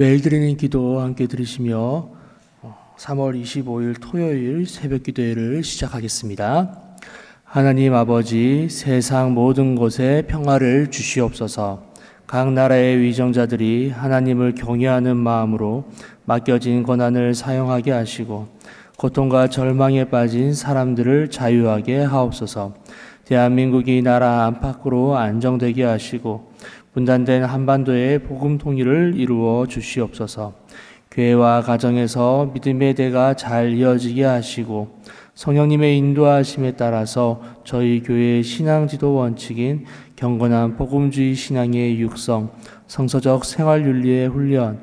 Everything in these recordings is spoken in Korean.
매일 드리는 기도 함께 들으시며 3월 25일 토요일 새벽 기도회를 시작하겠습니다. 하나님 아버지, 세상 모든 곳에 평화를 주시옵소서. 각 나라의 위정자들이 하나님을 경외하는 마음으로 맡겨진 권한을 사용하게 하시고 고통과 절망에 빠진 사람들을 자유하게 하옵소서. 대한민국이 나라 안팎으로 안정되게 하시고 분단된 한반도의 복음 통일을 이루어 주시옵소서. 교회와 가정에서 믿음의 대가 잘 이어지게 하시고 성령님의 인도하심에 따라서 저희 교회의 신앙 지도 원칙인 경건한 복음주의 신앙의 육성, 성서적 생활윤리의 훈련,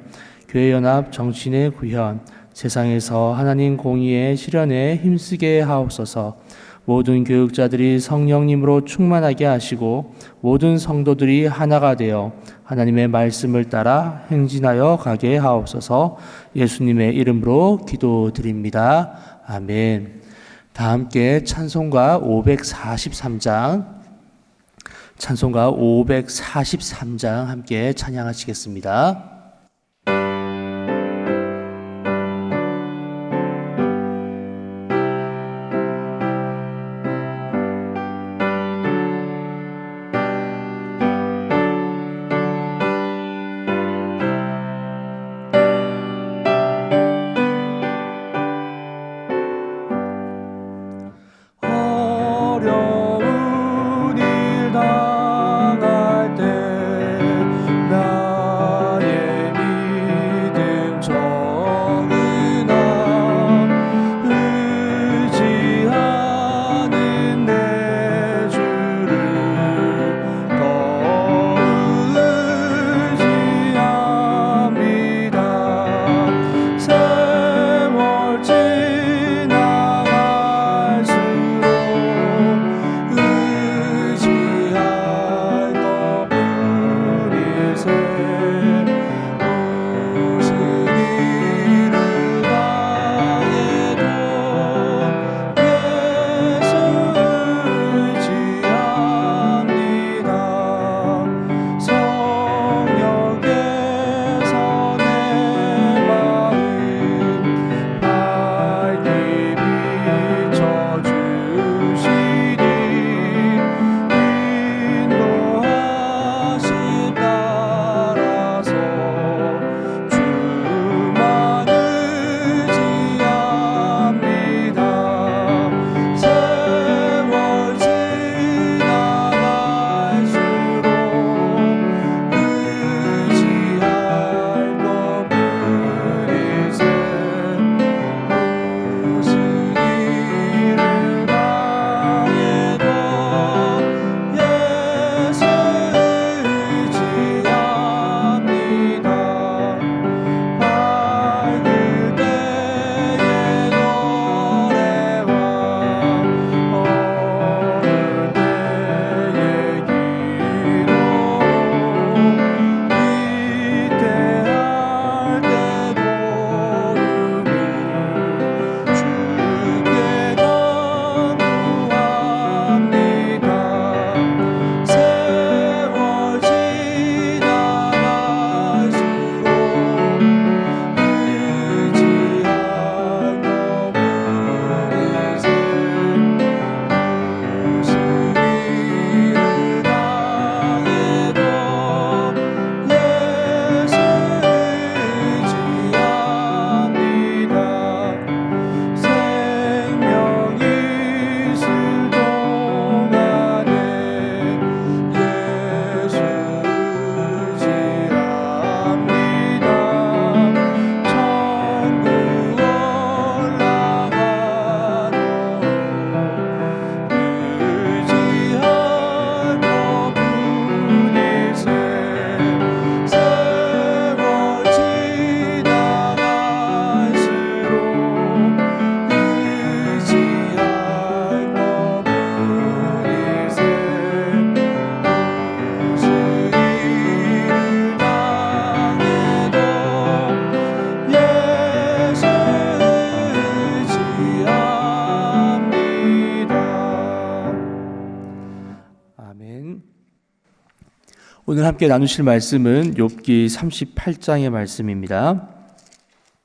교회연합 정신의 구현, 세상에서 하나님 공의의 실현에 힘쓰게 하옵소서. 모든 교육자들이 성령님으로 충만하게 하시고 모든 성도들이 하나가 되어 하나님의 말씀을 따라 행진하여 가게 하옵소서. 예수님의 이름으로 기도드립니다. 아멘. 다 함께 찬송가 543장 함께 찬양하시겠습니다. 오늘 함께 나누실 말씀은 욥기 38장의 말씀입니다.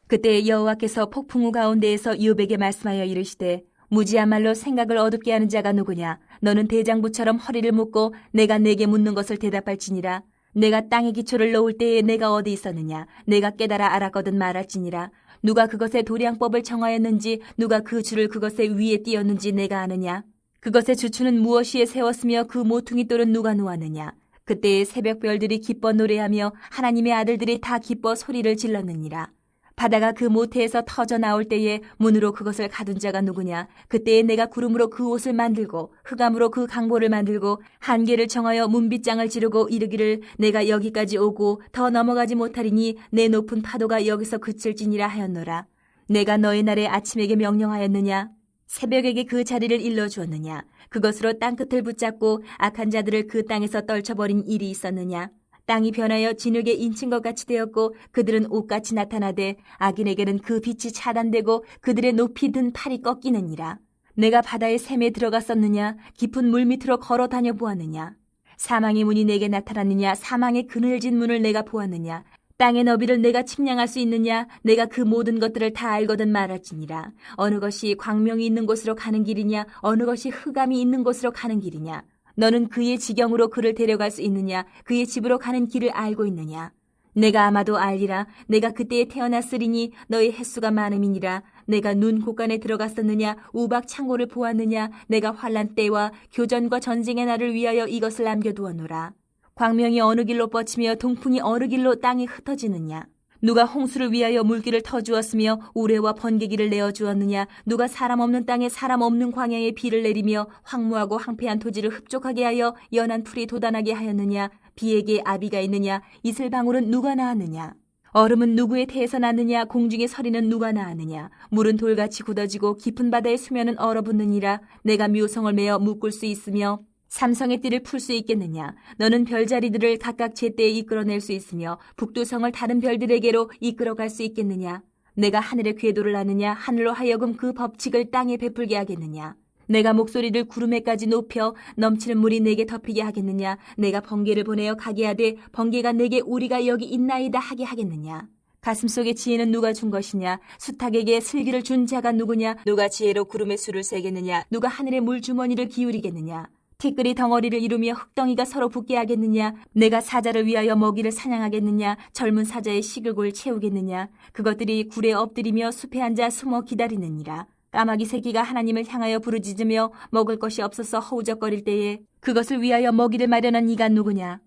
그때 여호와께서 폭풍우 가운데에서 욥에게 말씀하여 이르시되 무지한 말로 생각을 어둡게 하는 자가 누구냐? 너는 대장부처럼 허리를 묶고 내가 내게 묻는 것을 대답할지니라. 내가 땅에 기초를 놓을 때에 내가 어디 있었느냐? 내가 깨달아 알았거든 말할지니라. 누가 그것의 도량법을 정하였는지 누가 그 줄을 그것의 위에 띄었는지 내가 아느냐? 그것의 주추는 무엇이에 세웠으며 그 모퉁이 돌은 누가 놓았느냐? 그때에 새벽별들이 기뻐 노래하며 하나님의 아들들이 다 기뻐 소리를 질렀느니라. 바다가 그 모태에서 터져 나올 때에 문으로 그것을 가둔 자가 누구냐? 그때에 내가 구름으로 그 옷을 만들고 흑암으로 그 강보를 만들고 한계를 정하여 문빗장을 지르고 이르기를 내가 여기까지 오고 더 넘어가지 못하리니 내 높은 파도가 여기서 그칠지니라 하였노라. 내가 너의 날에 아침에게 명령하였느냐? 새벽에게 그 자리를 일러주었느냐? 그것으로 땅끝을 붙잡고 악한 자들을 그 땅에서 떨쳐버린 일이 있었느냐? 땅이 변하여 진흙에 인친 것 같이 되었고 그들은 옷같이 나타나되 악인에게는 그 빛이 차단되고 그들의 높이 든 팔이 꺾이느니라. 내가 바다의 샘에 들어갔었느냐? 깊은 물 밑으로 걸어 다녀 보았느냐? 사망의 문이 내게 나타났느냐? 사망의 그늘진 문을 내가 보았느냐? 땅의 너비를 내가 측량할 수 있느냐? 내가 그 모든 것들을 다 알거든 말할지니라. 어느 것이 광명이 있는 곳으로 가는 길이냐? 어느 것이 흑암이 있는 곳으로 가는 길이냐? 너는 그의 지경으로 그를 데려갈 수 있느냐? 그의 집으로 가는 길을 알고 있느냐? 내가 아마도 알리라. 내가 그때에 태어났으리니 너의 횟수가 많음이니라. 내가 눈 곳간에 들어갔었느냐? 우박 창고를 보았느냐? 내가 환난 때와 교전과 전쟁의 날을 위하여 이것을 남겨두었노라. 광명이 어느 길로 뻗치며 동풍이 어느 길로 땅에 흩어지느냐? 누가 홍수를 위하여 물길을 터주었으며 우레와 번개기를 내어주었느냐? 누가 사람 없는 땅에 사람 없는 광야에 비를 내리며 황무하고 황폐한 토지를 흡족하게 하여 연한 풀이 돋아나게 하였느냐? 비에게 아비가 있느냐? 이슬방울은 누가 낳았느냐? 얼음은 누구의 태에서 났느냐? 공중의 서리는 누가 낳았느냐? 물은 돌같이 굳어지고 깊은 바다의 수면은 얼어붙느니라. 내가 묘성을 메어 묶을 수 있으며 삼성의 띠를 풀 수 있겠느냐? 너는 별자리들을 각각 제때에 이끌어낼 수 있으며 북두성을 다른 별들에게로 이끌어갈 수 있겠느냐? 내가 하늘의 궤도를 아느냐? 하늘로 하여금 그 법칙을 땅에 베풀게 하겠느냐? 내가 목소리를 구름에까지 높여 넘치는 물이 내게 덮이게 하겠느냐? 내가 번개를 보내어 가게 하되 번개가 내게 우리가 여기 있나이다 하게 하겠느냐? 가슴속에 지혜는 누가 준 것이냐? 수탉에게 슬기를 준 자가 누구냐? 누가 지혜로 구름의 수를 세겠느냐? 누가 하늘의 물주머니를 기울이겠느냐? 티끌이 덩어리를 이루며 흙덩이가 서로 붙게 하겠느냐? 내가 사자를 위하여 먹이를 사냥하겠느냐? 젊은 사자의 식욕을 채우겠느냐? 그것들이 굴에 엎드리며 숲에 앉아 숨어 기다리느니라. 까마귀 새끼가 하나님을 향하여 부르짖으며 먹을 것이 없어서 허우적거릴 때에 그것을 위하여 먹이를 마련한 이가 누구냐?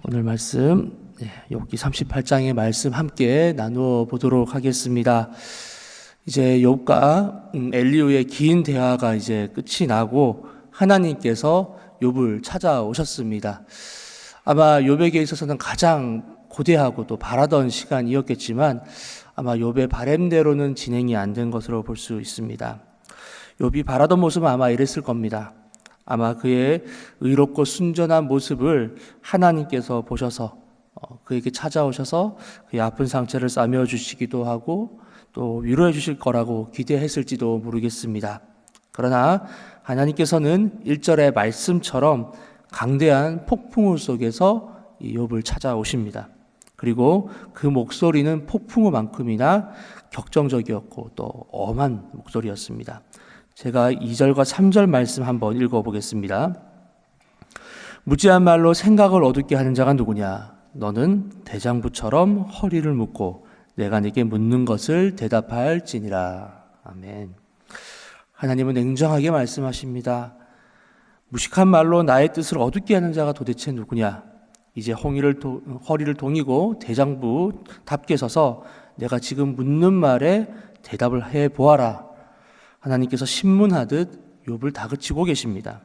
오늘 말씀 욥기 38장의 말씀 함께 나누어 보도록 하겠습니다. 이제 욥과 엘리후의 긴 대화가 이제 끝이 나고 하나님께서 욥을 찾아오셨습니다. 아마 욥에게 있어서는 가장 고대하고 또 바라던 시간이었겠지만 아마 욥의 바램대로는 진행이 안 된 것으로 볼 수 있습니다. 욥이 바라던 모습은 아마 이랬을 겁니다. 아마 그의 의롭고 순전한 모습을 하나님께서 보셔서 그에게 찾아오셔서 그의 아픈 상처를 싸매어 주시기도 하고 또 위로해 주실 거라고 기대했을지도 모르겠습니다. 그러나 하나님께서는 1절의 말씀처럼 강대한 폭풍우 속에서 이 욥을 찾아오십니다. 그리고 그 목소리는 폭풍우만큼이나 격정적이었고 또 엄한 목소리였습니다. 제가 2절과 3절 말씀 한번 읽어보겠습니다. 무지한 말로 생각을 어둡게 하는 자가 누구냐? 너는 대장부처럼 허리를 묶고 내가 네게 묻는 것을 대답할지니라. 아멘. 하나님은 냉정하게 말씀하십니다. 무식한 말로 나의 뜻을 어둡게 하는 자가 도대체 누구냐? 이제 허리를 동이고 대장부답게 서서 내가 지금 묻는 말에 대답을 해보아라. 하나님께서 신문하듯 욥을 다그치고 계십니다.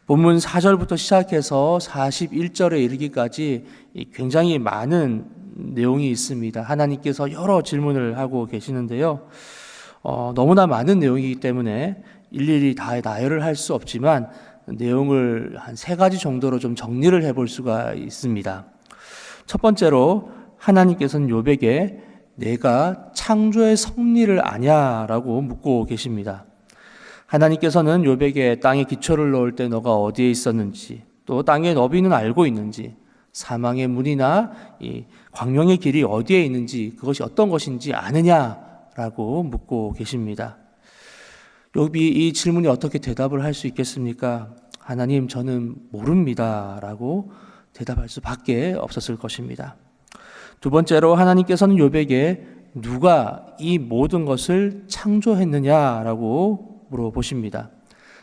본문 4절부터 시작해서 41절에 이르기까지 굉장히 많은 내용이 있습니다. 하나님께서 여러 질문을 하고 계시는데요. 너무나 많은 내용이기 때문에 일일이 다 나열을 할 수 없지만 내용을 한 3가지 정도로 좀 정리를 해볼 수가 있습니다. 첫 번째로 하나님께서는 욥에게 내가 창조의 섭리를 아냐라고 묻고 계십니다. 하나님께서는 욥에게 땅에 기초를 놓을 때 너가 어디에 있었는지, 또 땅의 너비는 알고 있는지, 사망의 문이나 이 광명의 길이 어디에 있는지, 그것이 어떤 것인지 아느냐라고 묻고 계십니다. 욥이 이 질문에 어떻게 대답을 할 수 있겠습니까? 하나님, 저는 모릅니다 라고 대답할 수밖에 없었을 것입니다. 두 번째로 하나님께서는 욥에게 누가 이 모든 것을 창조했느냐라고 물어보십니다.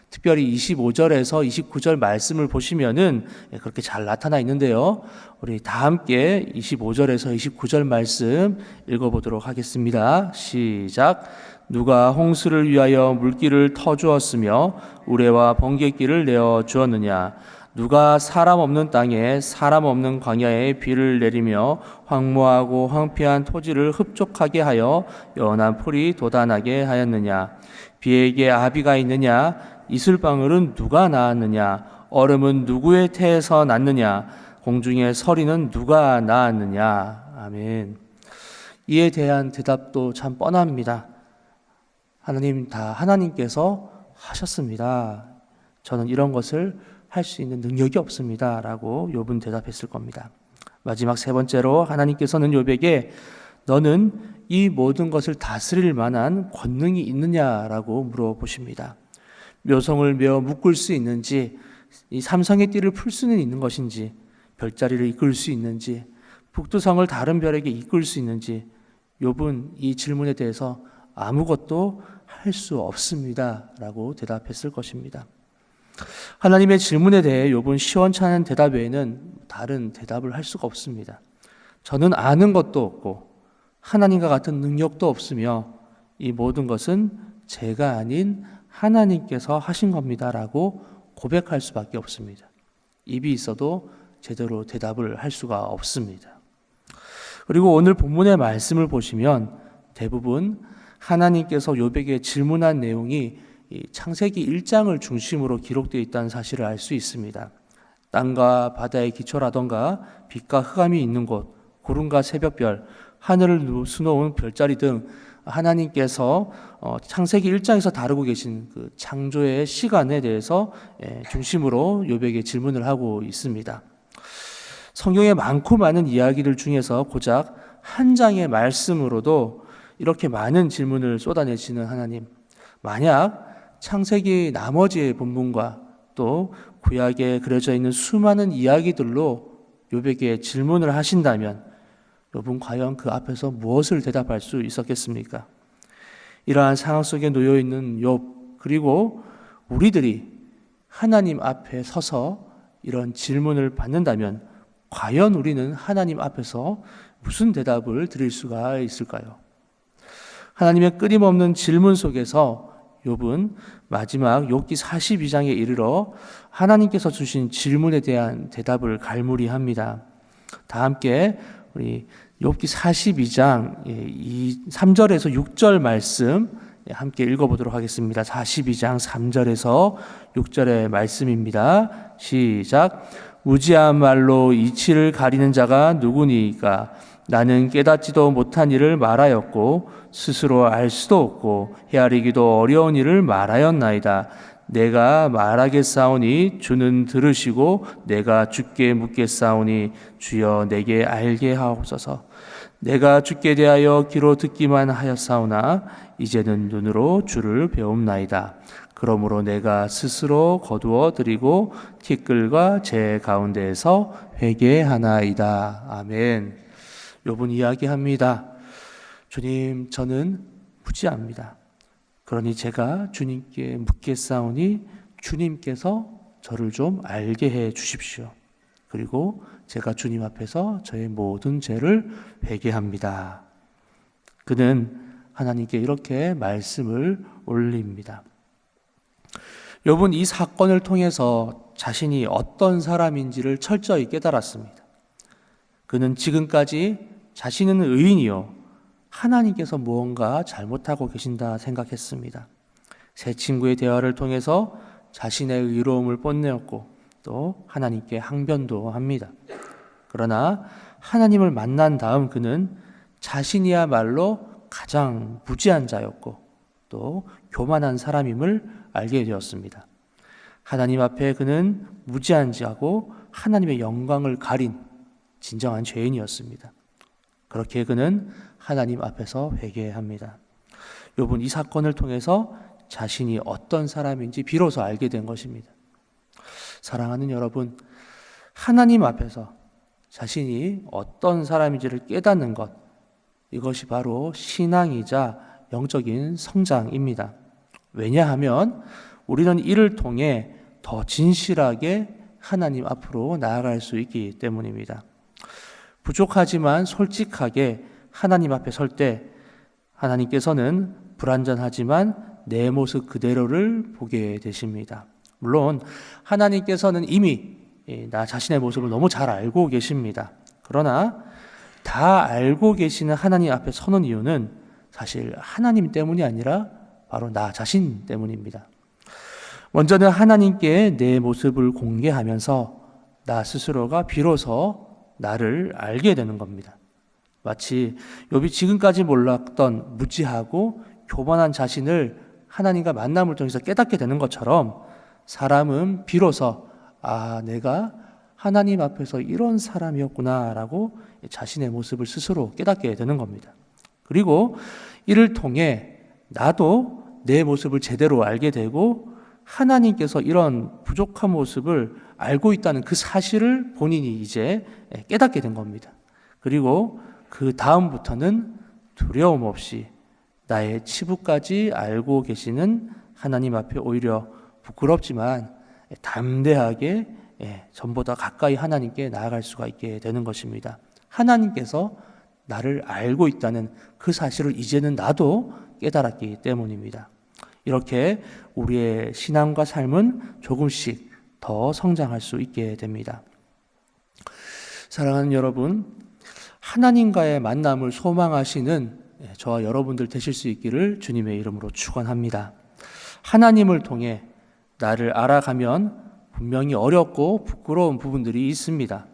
특별히 25절에서 29절 말씀을 보시면은 그렇게 잘 나타나 있는데요. 우리 다 함께 25절에서 29절 말씀 읽어보도록 하겠습니다. 시작. 누가 홍수를 위하여 물길을 터주었으며 우레와 번갯길을 내어 주었느냐? 누가 사람 없는 땅에 사람 없는 광야에 비를 내리며 황무하고 황폐한 토지를 흡족하게 하여 연한 풀이 돋아나게 하였느냐? 비에게 아비가 있느냐? 이슬방울은 누가 낳았느냐? 얼음은 누구의 태에서 났느냐? 공중의 서리는 누가 낳았느냐? 아멘. 이에 대한 대답도 참 뻔합니다. 하나님, 다 하나님께서 하셨습니다. 저는 이런 것을 할 수 있는 능력이 없습니다 라고 욥은 대답했을 겁니다. 마지막 세 번째로 하나님께서는 욥에게 너는 이 모든 것을 다스릴 만한 권능이 있느냐라고 물어보십니다. 묘성을 메어 묶을 수 있는지, 이 삼성의 띠를 풀 수는 있는 것인지, 별자리를 이끌 수 있는지, 북두성을 다른 별에게 이끌 수 있는지, 욥은 이 질문에 대해서 아무것도 할 수 없습니다 라고 대답했을 것입니다. 하나님의 질문에 대해 욥은 시원찮은 대답 외에는 다른 대답을 할 수가 없습니다. 저는 아는 것도 없고 하나님과 같은 능력도 없으며 이 모든 것은 제가 아닌 하나님께서 하신 겁니다 라고 고백할 수밖에 없습니다. 입이 있어도 제대로 대답을 할 수가 없습니다. 그리고 오늘 본문의 말씀을 보시면 대부분 하나님께서 욥에게 질문한 내용이 창세기 1장을 중심으로 기록되어 있다는 사실을 알 수 있습니다. 땅과 바다의 기초라던가 빛과 흑암이 있는 곳, 구름과 새벽별, 하늘을 수놓은 별자리 등 하나님께서 창세기 1장에서 다루고 계신 그 창조의 시간에 대해서 중심으로 욥에게 질문을 하고 있습니다. 성경의 많고 많은 이야기들 중에서 고작 한 장의 말씀으로도 이렇게 많은 질문을 쏟아내시는 하나님, 만약 창세기 나머지의 본문과 또 구약에 그려져 있는 수많은 이야기들로 욥에게 질문을 하신다면 욥은 과연 그 앞에서 무엇을 대답할 수 있었겠습니까? 이러한 상황 속에 놓여 있는 욥, 그리고 우리들이 하나님 앞에 서서 이런 질문을 받는다면 과연 우리는 하나님 앞에서 무슨 대답을 드릴 수가 있을까요? 하나님의 끊임없는 질문 속에서 욥은 마지막 욥기 42장에 이르러 하나님께서 주신 질문에 대한 대답을 갈무리합니다. 다 함께 우리 욥기 42장 3절에서 6절 말씀 함께 읽어보도록 하겠습니다. 42장 3절에서 6절의 말씀입니다. 시작. 무지한 말로 이치를 가리는 자가 누구니까? 나는 깨닫지도 못한 일을 말하였고 스스로 알 수도 없고 헤아리기도 어려운 일을 말하였나이다. 내가 말하겠사오니 주는 들으시고 내가 주께 묻겠사오니 주여 내게 알게 하옵소서. 내가 주께 대하여 귀로 듣기만 하였사오나 이제는 눈으로 주를 배움나이다. 그러므로 내가 스스로 거두어 드리고 티끌과 제 가운데에서 회개하나이다. 아멘. 욥은 이야기합니다. 주님, 저는 무지합니다. 그러니 제가 주님께 묻겠사오니 주님께서 저를 좀 알게 해 주십시오. 그리고 제가 주님 앞에서 저의 모든 죄를 회개합니다. 그는 하나님께 이렇게 말씀을 올립니다. 욥은 이 사건을 통해서 자신이 어떤 사람인지를 철저히 깨달았습니다. 그는 지금까지 자신은 의인이요 하나님께서 무언가 잘못하고 계신다 생각했습니다. 새 친구의 대화를 통해서 자신의 의로움을 뽐내었고 또 하나님께 항변도 합니다. 그러나 하나님을 만난 다음 그는 자신이야말로 가장 무지한 자였고 또 교만한 사람임을 알게 되었습니다. 하나님 앞에 그는 무지한 자고 하나님의 영광을 가린 진정한 죄인이었습니다. 그렇게 그는 하나님 앞에서 회개합니다. 욥은 이 사건을 통해서 자신이 어떤 사람인지 비로소 알게 된 것입니다. 사랑하는 여러분, 하나님 앞에서 자신이 어떤 사람인지를 깨닫는 것, 이것이 바로 신앙이자 영적인 성장입니다. 왜냐하면 우리는 이를 통해 더 진실하게 하나님 앞으로 나아갈 수 있기 때문입니다. 부족하지만 솔직하게 하나님 앞에 설 때 하나님께서는 불완전하지만 내 모습 그대로를 보게 되십니다. 물론 하나님께서는 이미 나 자신의 모습을 너무 잘 알고 계십니다. 그러나 다 알고 계시는 하나님 앞에 서는 이유는 사실 하나님 때문이 아니라 바로 나 자신 때문입니다. 먼저는 하나님께 내 모습을 공개하면서 나 스스로가 비로소 나를 알게 되는 겁니다. 마치 욥이 지금까지 몰랐던 무지하고 교만한 자신을 하나님과 만남을 통해서 깨닫게 되는 것처럼 사람은 비로소 내가 하나님 앞에서 이런 사람이었구나라고 자신의 모습을 스스로 깨닫게 되는 겁니다. 그리고 이를 통해 나도 내 모습을 제대로 알게 되고 하나님께서 이런 부족한 모습을 알고 있다는 그 사실을 본인이 이제 깨닫게 된 겁니다. 그리고 그 다음부터는 두려움 없이 나의 치부까지 알고 계시는 하나님 앞에 오히려 부끄럽지만 담대하게 전보다 가까이 하나님께 나아갈 수가 있게 되는 것입니다. 하나님께서 나를 알고 있다는 그 사실을 이제는 나도 깨달았기 때문입니다. 이렇게 우리의 신앙과 삶은 조금씩 더 성장할 수 있게 됩니다. 사랑하는 여러분, 하나님과의 만남을 소망하시는 저와 여러분들 되실 수 있기를 주님의 이름으로 축원합니다. 하나님을 통해 나를 알아가면 분명히 어렵고 부끄러운 부분들이 있습니다.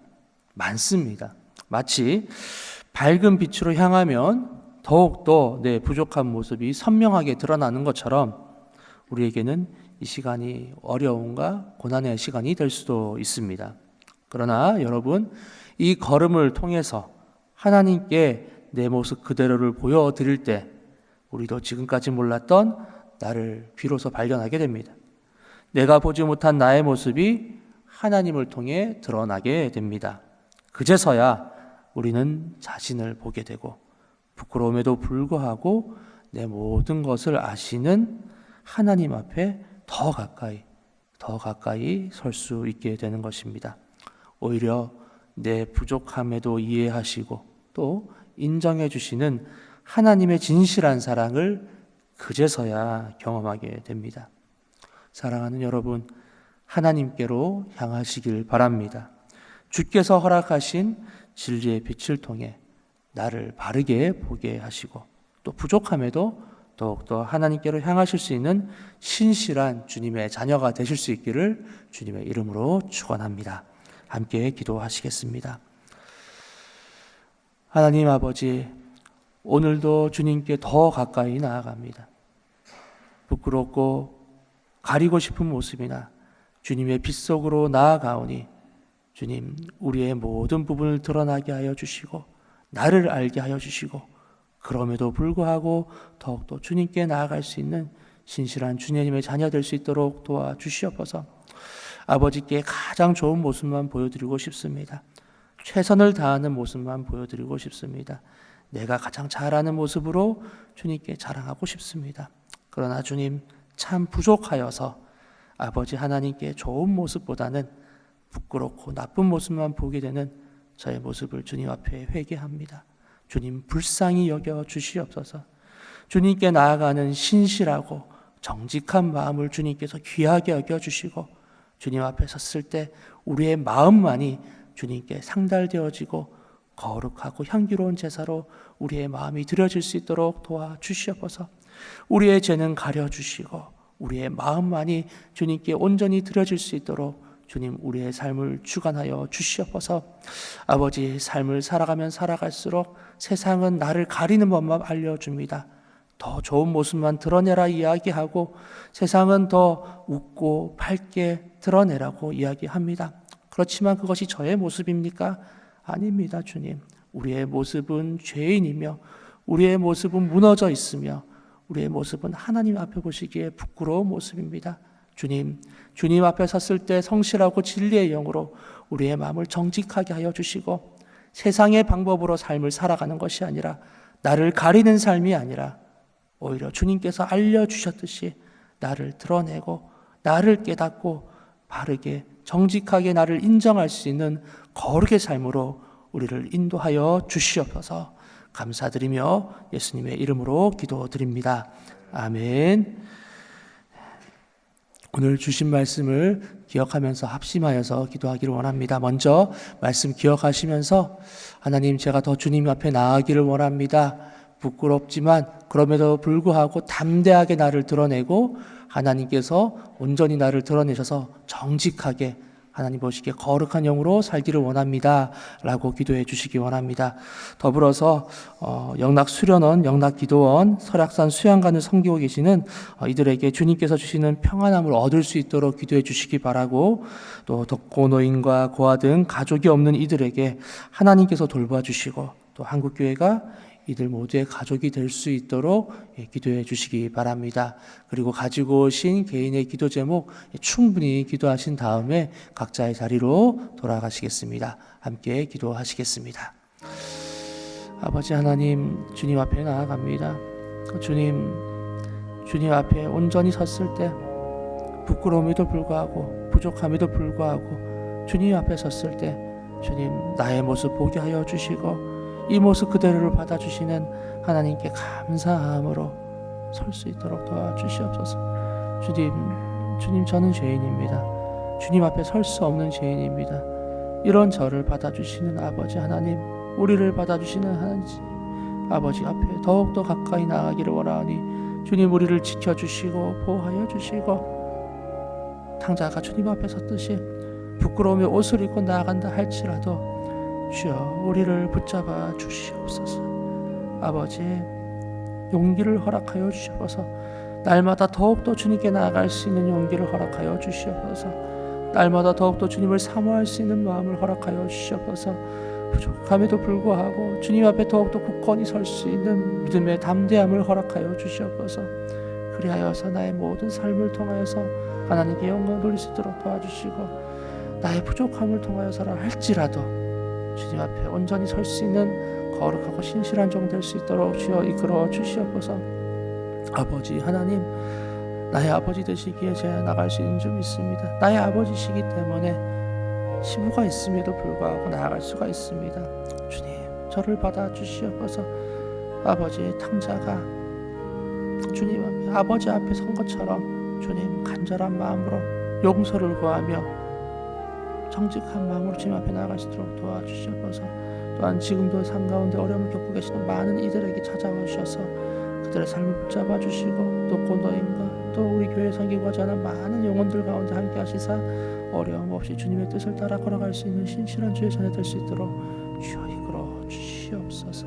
많습니다. 마치 밝은 빛으로 향하면 더욱더 내 부족한 모습이 선명하게 드러나는 것처럼 우리에게는 이 시간이 어려움과 고난의 시간이 될 수도 있습니다. 그러나 여러분, 이 걸음을 통해서 하나님께 내 모습 그대로를 보여드릴 때 우리도 지금까지 몰랐던 나를 비로소 발견하게 됩니다. 내가 보지 못한 나의 모습이 하나님을 통해 드러나게 됩니다. 그제서야 우리는 자신을 보게 되고 부끄러움에도 불구하고 내 모든 것을 아시는 하나님 앞에 더 가까이 설 수 있게 되는 것입니다. 오히려 내 부족함에도 이해하시고 또 인정해 주시는 하나님의 진실한 사랑을 그제서야 경험하게 됩니다. 사랑하는 여러분, 하나님께로 향하시길 바랍니다. 주께서 허락하신 진리의 빛을 통해 나를 바르게 보게 하시고 또 부족함에도 더욱더 하나님께로 향하실 수 있는 신실한 주님의 자녀가 되실 수 있기를 주님의 이름으로 축원합니다. 함께 기도하시겠습니다. 하나님 아버지, 오늘도 주님께 더 가까이 나아갑니다. 부끄럽고 가리고 싶은 모습이나 주님의 빛 속으로 나아가오니 주님, 우리의 모든 부분을 드러나게 하여 주시고 나를 알게 하여 주시고 그럼에도 불구하고 더욱더 주님께 나아갈 수 있는 신실한 주님의 자녀 될 수 있도록 도와주시옵소서. 아버지께 가장 좋은 모습만 보여드리고 싶습니다. 최선을 다하는 모습만 보여드리고 싶습니다. 내가 가장 잘하는 모습으로 주님께 자랑하고 싶습니다. 그러나 주님, 참 부족하여서 아버지 하나님께 좋은 모습보다는 부끄럽고 나쁜 모습만 보게 되는 저의 모습을 주님 앞에 회개합니다. 주님, 불쌍히 여겨 주시옵소서. 주님께 나아가는 신실하고 정직한 마음을 주님께서 귀하게 여겨 주시고 주님 앞에 섰을 때 우리의 마음만이 주님께 상달되어지고 거룩하고 향기로운 제사로 우리의 마음이 드려질 수 있도록 도와주시옵소서. 우리의 죄는 가려주시고 우리의 마음만이 주님께 온전히 드려질 수 있도록 주님, 우리의 삶을 주관하여 주시옵소서. 아버지, 삶을 살아가면 살아갈수록 세상은 나를 가리는 법만 알려줍니다. 더 좋은 모습만 드러내라 이야기하고 세상은 더 웃고 밝게 드러내라고 이야기합니다. 그렇지만 그것이 저의 모습입니까? 아닙니다, 주님. 우리의 모습은 죄인이며 우리의 모습은 무너져 있으며 우리의 모습은 하나님 앞에 보시기에 부끄러운 모습입니다. 주님 앞에 섰을 때 성실하고 진리의 영으로 우리의 마음을 정직하게 하여 주시고 세상의 방법으로 삶을 살아가는 것이 아니라 나를 가리는 삶이 아니라 오히려 주님께서 알려주셨듯이 나를 드러내고 나를 깨닫고 바르게 정직하게 나를 인정할 수 있는 거룩의 삶으로 우리를 인도하여 주시옵소서. 감사드리며 예수님의 이름으로 기도드립니다. 아멘. 오늘 주신 말씀을 기억하면서 합심하여서 기도하기를 원합니다. 먼저 말씀 기억하시면서 하나님, 제가 더 주님 앞에 나아가기를 원합니다. 부끄럽지만 그럼에도 불구하고 담대하게 나를 드러내고 하나님께서 온전히 나를 드러내셔서 정직하게 하나님 보시기에 거룩한 영으로 살기를 원합니다 라고 기도해 주시기 원합니다. 더불어서 영락 수련원, 영락 기도원, 설악산 수양관을 섬기고 계시는 이들에게 주님께서 주시는 평안함을 얻을 수 있도록 기도해 주시기 바라고, 또 독거노인과 고아 등 가족이 없는 이들에게 하나님께서 돌봐주시고 또 한국교회가 이들 모두의 가족이 될 수 있도록 기도해 주시기 바랍니다. 그리고 가지고 오신 개인의 기도 제목 충분히 기도하신 다음에 각자의 자리로 돌아가시겠습니다. 함께 기도하시겠습니다. 아버지 하나님, 주님 앞에 나아갑니다. 주님 앞에 온전히 섰을 때 부끄러움에도 불구하고 부족함에도 불구하고 주님 앞에 섰을 때 주님 나의 모습 보게 하여 주시고 이 모습 그대로를 받아주시는 하나님께 감사함으로 설 수 있도록 도와주시옵소서. 주님 저는 죄인입니다. 주님 앞에 설 수 없는 죄인입니다. 이런 저를 받아주시는 아버지 하나님, 우리를 받아주시는 하나님 아버지 앞에 더욱더 가까이 나아가기를 원하오니 주님 우리를 지켜주시고 보호하여 주시고, 탕자가 주님 앞에 섰듯이 부끄러움에 옷을 입고 나아간다 할지라도 주여 우리를 붙잡아 주시옵소서. 아버지 용기를 허락하여 주시옵소서. 날마다 더욱더 주님께 나아갈 수 있는 용기를 허락하여 주시옵소서. 날마다 더욱더 주님을 사모할 수 있는 마음을 허락하여 주시옵소서. 부족함에도 불구하고 주님 앞에 더욱더 굳건히 설 수 있는 믿음의 담대함을 허락하여 주시옵소서. 그리하여서 나의 모든 삶을 통하여서 하나님께 영광 돌릴 수 있도록 도와주시고, 나의 부족함을 통하여서라 할지라도 주님 앞에 온전히 설 수 있는 거룩하고 신실한 종 될 수 있도록 주여 이끌어 주시옵소서. 아버지 하나님, 나의 아버지 되시기에 제가 나갈 수 있는 점 있습니다. 나의 아버지시기 때문에 시부가 있음에도 불구하고 나아갈 수가 있습니다. 주님 저를 받아 주시옵소서. 아버지의 탕자가 주님 앞에 아버지 앞에 선 것처럼 주님 간절한 마음으로 용서를 구하며 정직한 마음으로 주님 앞에 나아갈 수 있도록 도와주시옵소서. 또한 지금도 삶 가운데 어려움을 겪고 계시는 많은 이들에게 찾아와 주셔서 그들의 삶을 붙잡아 주시고, 또 고노인과 또 우리 교회 섬기고자 하는 많은 영혼들 가운데 함께 하시사 어려움 없이 주님의 뜻을 따라 걸어갈 수 있는 신실한 주의 전에 될 수 있도록 주여 이끌어 주시옵소서.